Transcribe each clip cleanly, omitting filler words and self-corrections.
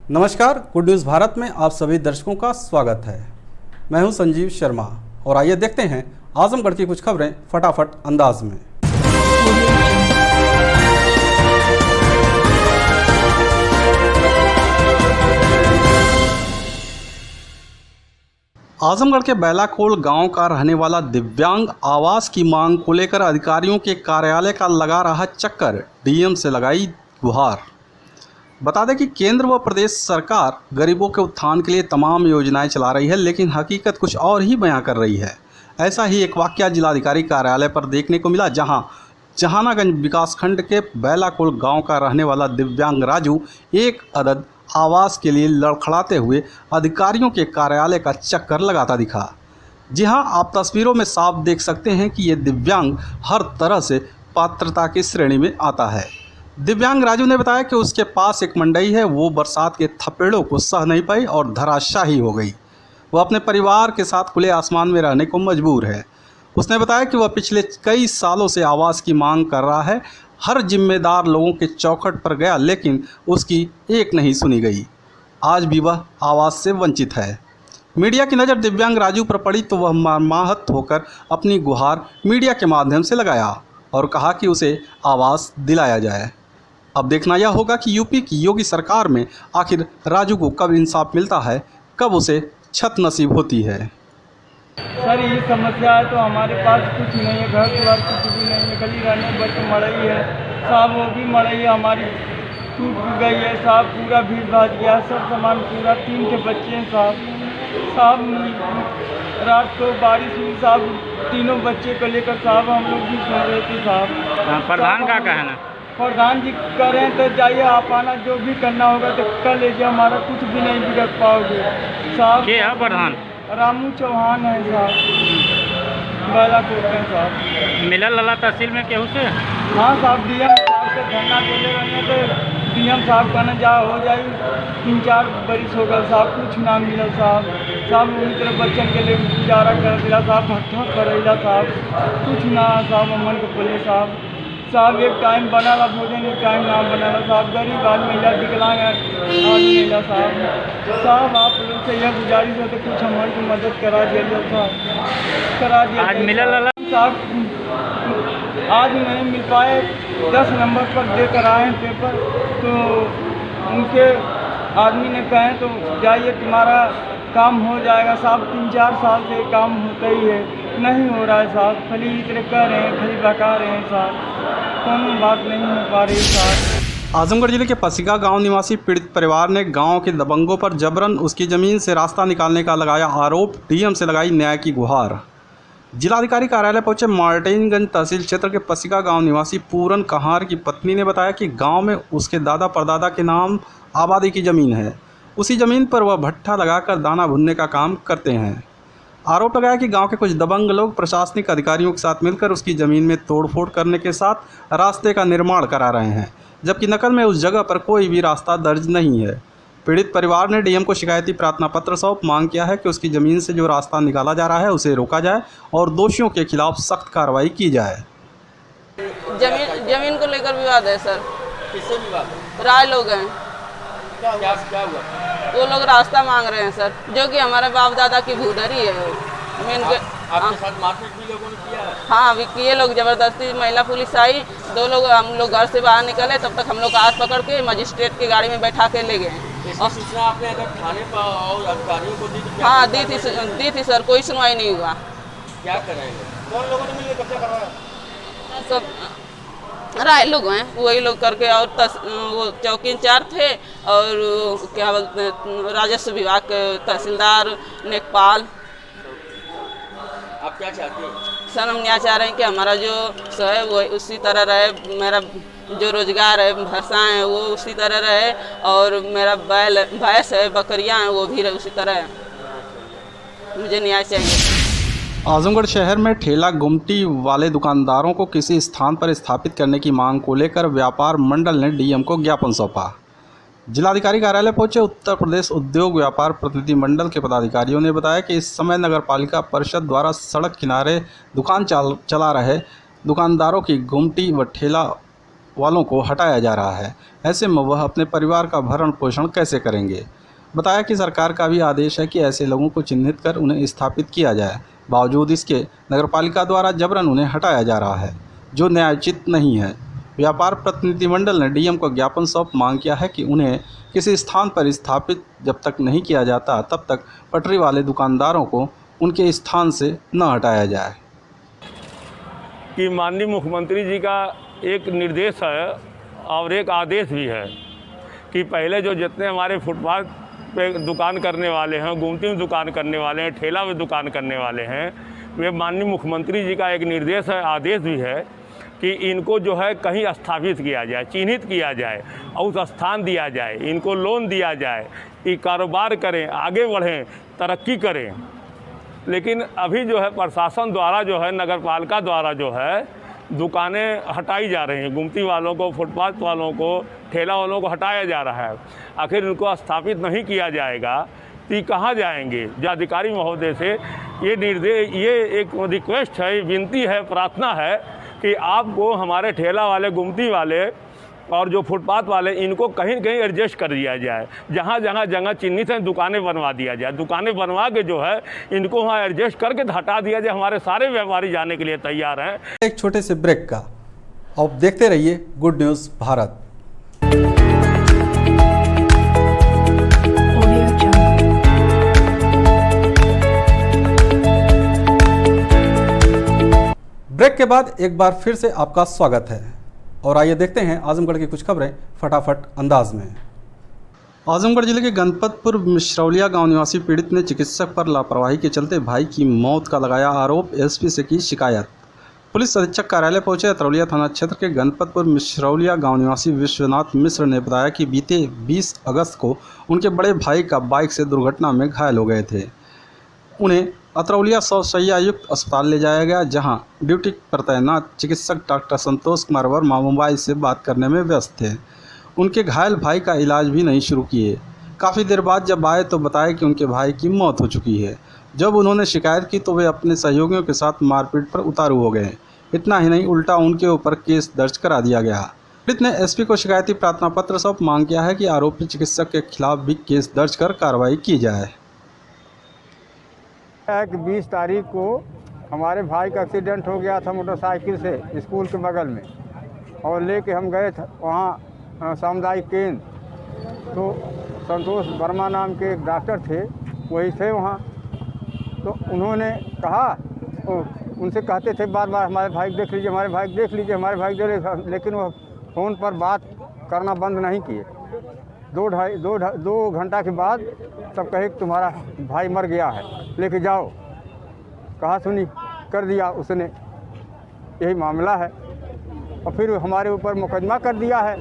नमस्कार, good news Bharat में आप सभी दर्शकों का स्वागत है। मैं हूं संजीव शर्मा और आइए देखते हैं आजमगढ़ की कुछ खबरें फटाफट अंदाज में। आजमगढ़ के बैलाकोल गांव का रहने वाला दिव्यांग आवास की मांग को लेकर अधिकारियों के कार्यालय का लगा रहा चक्कर, डीएम से लगाई गुहार। बता दें कि केंद्र व प्रदेश सरकार गरीबों के उत्थान के लिए तमाम योजनाएं चला रही है, लेकिन हकीकत कुछ और ही बयां कर रही है। ऐसा ही एक वाकया जिलाधिकारी कार्यालय पर देखने को मिला, जहां जहानागंज विकासखंड के बैलाकोल गांव का रहने वाला दिव्यांग राजू एक अदद आवास के लिए लड़खड़ाते हुए अधिकारियों के कार्यालय का चक्कर लगाता दिखा। जी हां, आप तस्वीरों में साफ देख सकते हैं कि ये दिव्यांग हर तरह से पात्रता की श्रेणी में आता है। दिव्यांग राजू ने बताया कि उसके पास एक मंडई है, वो बरसात के थपेड़ों को सह नहीं पाई और धराशायी हो गई। वह अपने परिवार के साथ खुले आसमान में रहने को मजबूर है। उसने बताया कि वह पिछले कई सालों से आवास की मांग कर रहा है, हर जिम्मेदार लोगों के चौखट पर गया, लेकिन उसकी एक नहीं सुनी गई। आज भी वह आवास से वंचित है। मीडिया की नज़र दिव्यांग राजू पर पड़ी तो वह मर्माहत होकर अपनी गुहार मीडिया के माध्यम से लगाया और कहा कि उसे आवास दिलाया जाए। अब देखना यह होगा कि यूपी की योगी सरकार में आखिर राजू को कब इंसाफ मिलता है, कब उसे छत नसीब होती है। सर, ये समस्या है तो हमारे पास कुछ नहीं है, घर द्वार कुछ भी नहीं है, गली रहने बल्कि मड़ई है साहब, वो भी मड़ई हमारी टूट गई है साहब, पूरा भीड़ भाग गया, सब सामान पूरा, 3 के बच्चे हैं साहब, रात को बारिश हुई साहब, तीनों बच्चे को लेकर साहब हम लोग भी सो रहे थे साहब। प्रधान का कहना, प्रधान जी करें तो जाइए, आप आना, जो भी करना होगा तो कर लीजिए, हमारा कुछ भी नहीं बिगड़ पाओगे साहब। क्या है प्रधान? रामू चौहान है साहब, बैलाकोट है साहब। मिलल लला तहसील में केहू से? हाँ साहब, डीएम साहब से धरना देने रहने तो डीएम साहब कहना जा हो जाए, 3-4 बरिस हो गया साहब, कुछ ना मिला साहब उन्हीं तरह बच्चन के लिए गुजारा कर दिला साहब, भट्ठा करेला साहब, कुछ ना साहब, अमन को बोले साहब एक टाइम बनाला भोजन, एक टाइम ना बनाला साहब, गरीब आदमी या विकलांग आदमी मिला साहब आप लोग से यह गुजारिश है तो कुछ हमारी को मदद करा दिया साहब, करा दिया। आज मिलल लला साहब, आज नहीं मिल पाए, 10 नंबर पर देकर आए हैं पेपर, तो उनके आदमी ने कहे तो जाइए तुम्हारा काम हो जाएगा साहब। 3-4 साल से काम होता ही है, नहीं हो रहा है साहब, खाली इतने कर रहे हैं, खाली बका रहे हैं साहब, कोई बात नहीं हो पा रही साहब। आजमगढ़ जिले के पसिका गांव निवासी पीड़ित परिवार ने गांव के दबंगों पर जबरन उसकी ज़मीन से रास्ता निकालने का लगाया आरोप, डीएम से लगाई न्याय की गुहार। जिलाधिकारी कार्यालय पहुंचे मार्टिनगंज तहसील क्षेत्र के पसिका गांव निवासी पूरन कहार की पत्नी ने बताया कि गांव में उसके दादा परदादा के नाम आबादी की ज़मीन है। उसी ज़मीन पर वह भट्ठा लगाकर दाना भुनने का काम करते हैं। आरोप लगाया कि गांव के कुछ दबंग लोग प्रशासनिक अधिकारियों के साथ मिलकर उसकी ज़मीन में तोड़फोड़ करने के साथ रास्ते का निर्माण करा रहे हैं, जबकि नकल में उस जगह पर कोई भी रास्ता दर्ज नहीं है। पीड़ित परिवार ने डीएम को शिकायती प्रार्थना पत्र सौंप मांग किया है कि उसकी ज़मीन से जो रास्ता निकाला जा रहा है उसे रोका जाए और दोषियों के खिलाफ सख्त कार्रवाई की जाए। जमीन को लेकर विवाद है सर। किससे विवाद? राय लोग हैं, क्या हुआ? वो लोग रास्ता मांग रहे हैं सर, जो कि हमारे बाप दादा की भूधरी है। आपके साथ मारपीट भी लोगों ने किया है? हाँ, अभी किए लोग, जबरदस्ती महिला पुलिस आई, 2 लोग, हम लोग घर से बाहर निकले, तब तक हम लोग हाथ पकड़ के मजिस्ट्रेट की गाड़ी में बैठा के ले गए। इसकी सूचना आपने अगर थाने पर और अधिकारियों को दी थी? हाँ दी थी सर, कोई सुनवाई नहीं हुआ। क्या करेंगे? कौन लोगों ने मिलकर कब्जा करवाया? सब राय लोग हैं, वही लोग करके, और वो चौकी इंचार्ज थे और क्या बोलते हैं राजस्व विभाग के तहसीलदार नेकपाल। आप क्या चाहते हैं? सर, हम यहाँ चाह रहे हैं कि हमारा जो है वो उसी तरह रहे, मेरा जो रोजगार है, भैंसाएँ हैं वो उसी तरह रहे, और मेरा भैंस है, बकरियाँ हैं, वो भी उसी तरह है। मुझे न्याय चाहिए। आजमगढ़ शहर में ठेला गुमटी वाले दुकानदारों को किसी स्थान पर स्थापित करने की मांग को लेकर व्यापार मंडल ने डीएम को ज्ञापन सौंपा। जिलाधिकारी कार्यालय पहुंचे उत्तर प्रदेश उद्योग व्यापार प्रतिनिधि मंडल के पदाधिकारियों ने बताया कि इस समय नगरपालिका परिषद द्वारा सड़क किनारे दुकान चला रहे दुकानदारों की गुमटी व ठेला वालों को हटाया जा रहा है। ऐसे में वह अपने परिवार का भरण पोषण कैसे करेंगे। बताया कि सरकार का भी आदेश है कि ऐसे लोगों को चिन्हित कर उन्हें स्थापित किया जाए। बावजूद इसके नगरपालिका द्वारा जबरन उन्हें हटाया जा रहा है, जो न्यायोचित नहीं है। व्यापार प्रतिनिधिमंडल ने डीएम को ज्ञापन सौंप मांग किया है कि उन्हें किसी स्थान पर स्थापित जब तक नहीं किया जाता तब तक पटरी वाले दुकानदारों को उनके स्थान से न हटाया जाए। कि माननीय मुख्यमंत्री जी का एक निर्देश है और एक आदेश भी है कि पहले जो जितने हमारे फुटपाथ पे दुकान करने वाले हैं, गुमती में दुकान करने वाले हैं, ठेला में दुकान करने वाले हैं, वे माननीय मुख्यमंत्री जी का एक निर्देश है, आदेश भी है कि इनको जो है कहीं स्थापित किया जाए, चिन्हित किया जाए और उस स्थान दिया जाए, इनको लोन दिया जाए, ये कारोबार करें, आगे बढ़ें, तरक्की करें। लेकिन अभी जो है प्रशासन द्वारा जो है, नगर पालिका द्वारा जो है दुकानें हटाई जा रही हैं, गुमती वालों को, फुटपाथ वालों को, ठेला वालों को हटाया जा रहा है। आखिर इनको स्थापित नहीं किया जाएगा तो ये कहाँ जाएंगे। जिलाधिकारी महोदय से ये निर्देश, ये एक रिक्वेस्ट है, विनती है, प्रार्थना है कि आपको हमारे ठेला वाले, गुमती वाले और जो फुटपाथ वाले, इनको कहीं कहीं एडजस्ट कर दिया जाए। जहाँ जहाँ जगह चिन्हित हैं दुकानें बनवा दिया जाए, दुकानें बनवा के जो है इनको वहाँ एडजस्ट करके हटा दिया जाए। हमारे सारे व्यापारी जाने के लिए तैयार हैं। एक छोटे से ब्रेक का, अब देखते रहिए गुड न्यूज़ भारत। ब्रेक के बाद एक बार फिर से आपका स्वागत है और आइए देखते हैं आजमगढ़ की कुछ खबरें फटाफट अंदाज में। आजमगढ़ जिले के गणपतपुर मिश्रौलिया गांव निवासी पीड़ित ने चिकित्सक पर लापरवाही के चलते भाई की मौत का लगाया आरोप, एसपी से की शिकायत। पुलिस अधीक्षक कार्यालय पहुंचे अतरौलिया थाना क्षेत्र के गणपतपुर मिश्रौलिया गांव निवासी विश्वनाथ मिश्र ने बताया कि बीते 20 अगस्त को उनके बड़े भाई का बाइक से दुर्घटना में घायल हो गए थे। उन्हें अतरौलिया शैय्या युक्त अस्पताल ले जाया गया, जहां ड्यूटी पर तैनात चिकित्सक डॉक्टर संतोष कुमार वर्मा मोबाइल से बात करने में व्यस्त थे। उनके घायल भाई का इलाज भी नहीं शुरू किए। काफ़ी देर बाद जब आए तो बताया कि उनके भाई की मौत हो चुकी है। जब उन्होंने शिकायत की तो वे अपने सहयोगियों के साथ मारपीट पर उतारू हो गए। इतना ही नहीं, उल्टा उनके ऊपर केस दर्ज करा दिया गया। पीड़ित ने एसपी को शिकायती प्रार्थना पत्र सौंप मांग किया है कि आरोपी चिकित्सक के खिलाफ भी केस दर्ज कर कार्रवाई की जाए। 20 तारीख को हमारे भाई का एक्सीडेंट हो गया था मोटरसाइकिल से स्कूल के बगल में, और लेके हम गए थे वहाँ सामुदायिक केंद्र। तो संतोष वर्मा नाम के एक डॉक्टर थे, वही थे वहाँ। तो उन्होंने कहा, उनसे कहते थे बार बार हमारे भाई देख लीजिए, हमारे भाई देख लीजिए, हमारे भाई देख लीजिए, लेकिन वो फ़ोन पर बात करना बंद नहीं किए। 2 घंटा के बाद तब कहे कि तुम्हारा भाई मर गया है, लेके जाओ। कहा सुनी कर दिया उसने, यही मामला है। और फिर हमारे ऊपर मुकदमा कर दिया है।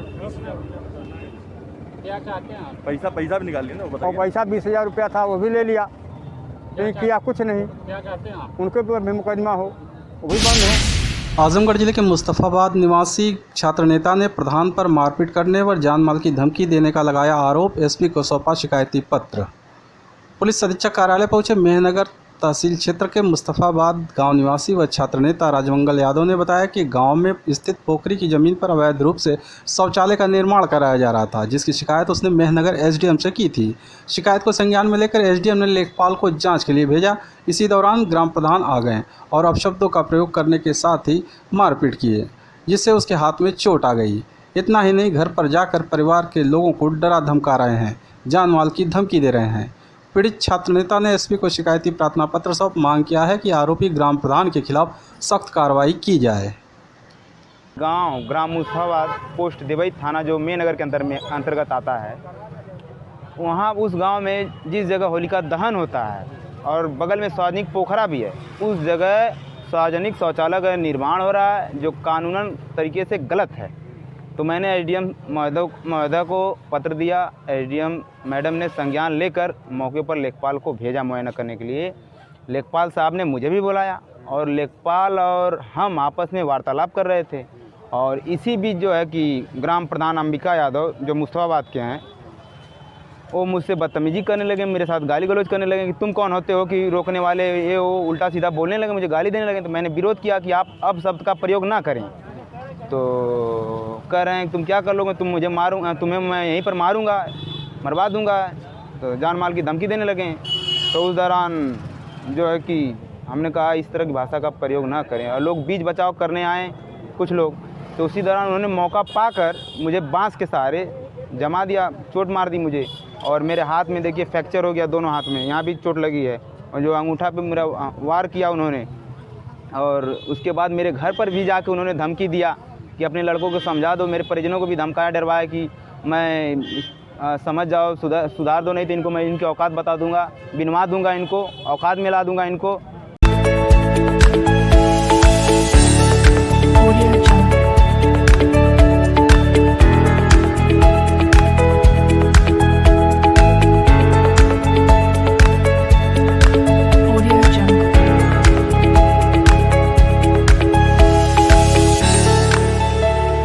क्या चाहते हैं आप? पैसा भी निकाल लिया ना, और पैसा 20,000 रुपया था, वो भी ले लिया। नहीं किया कुछ नहीं। क्या चाहते हैं आप? उनके ऊपर भी मुकदमा हो, वो भी बंद हो। आजमगढ़ जिले के मुस्तफाबाद निवासी छात्र नेता ने प्रधान पर मारपीट करने व जान माल की धमकी देने का लगाया आरोप, एसपी को सौंपा शिकायती पत्र। पुलिस अधीक्षक कार्यालय पहुंचे मेहनगर तहसील क्षेत्र के मुस्तफाबाद गांव निवासी व छात्र नेता राजमंगल यादव ने बताया कि गांव में स्थित पोखरी की जमीन पर अवैध रूप से शौचालय का निर्माण कराया जा रहा था, जिसकी शिकायत उसने मेहनगर एसडीएम से की थी। शिकायत को संज्ञान में लेकर एसडीएम ने लेखपाल को जांच के लिए भेजा। इसी दौरान ग्राम प्रधान आ गए और अपशब्दों का प्रयोग करने के साथ ही मारपीट किए, जिससे उसके हाथ में चोट आ गई। इतना ही नहीं, घर पर जाकर परिवार के लोगों को डरा धमका रहे हैं, जान माल की धमकी दे रहे हैं। पीड़ित छात्र नेता ने एसपी को शिकायती प्रार्थना पत्र सौंप मांग किया है कि आरोपी ग्राम प्रधान के खिलाफ सख्त कार्रवाई की जाए। ग्राम मुस्तफाबाद पोस्ट देवई थाना जो मेहनगर के अंतर्गत आता है, वहाँ उस गांव में जिस जगह होलिका दहन होता है और बगल में सार्वजनिक पोखरा भी है, उस जगह सार्वजनिक शौचालय का निर्माण हो रहा है, जो कानूनन तरीके से गलत है। तो मैंने एसडीएम महोदय को पत्र दिया। एसडीएम मैडम ने संज्ञान लेकर मौके पर लेखपाल को भेजा मुआयना करने के लिए। लेखपाल साहब ने मुझे भी बुलाया और लेखपाल और हम आपस में वार्तालाप कर रहे थे। और इसी बीच जो है कि ग्राम प्रधान अंबिका यादव जो मुस्तफाबाद के हैं, वो मुझसे बदतमीजी करने लगे, मेरे साथ गाली गलौज करने लगे कि तुम कौन होते हो कि रोकने वाले, ये वो उल्टा सीधा बोलने लगे, मुझे गाली देने लगे। तो मैंने विरोध किया कि आप अब शब्द का प्रयोग ना करें। तो कह रहे हैं तुम क्या कर लोगे, तुम मुझे मारूंगा, तुम्हें मैं यहीं पर मारूंगा, मरवा दूंगा, तो जान माल की धमकी देने लगे। तो उस दौरान जो है कि हमने कहा इस तरह की भाषा का प्रयोग ना करें, और लोग बीच बचाव करने आए कुछ लोग, तो उसी दौरान उन्होंने मौका पाकर मुझे बांस के सहारे जमा दिया, चोट मार दी मुझे, और मेरे हाथ में देखिए फ्रैक्चर हो गया, दोनों हाथ में, यहाँ भी चोट लगी है, और जो अंगूठा पे मेरा वार किया उन्होंने। और उसके बाद मेरे घर पर भी जाके उन्होंने धमकी दिया कि अपने लड़कों को समझा दो, मेरे परिजनों को भी धमकाया, डरवाया कि मैं समझ जाओ, सुधार दो, नहीं तो इनको मैं इनकी औकात बता दूंगा, बिनवा दूंगा इनको, औकात में ला दूंगा इनको। Audio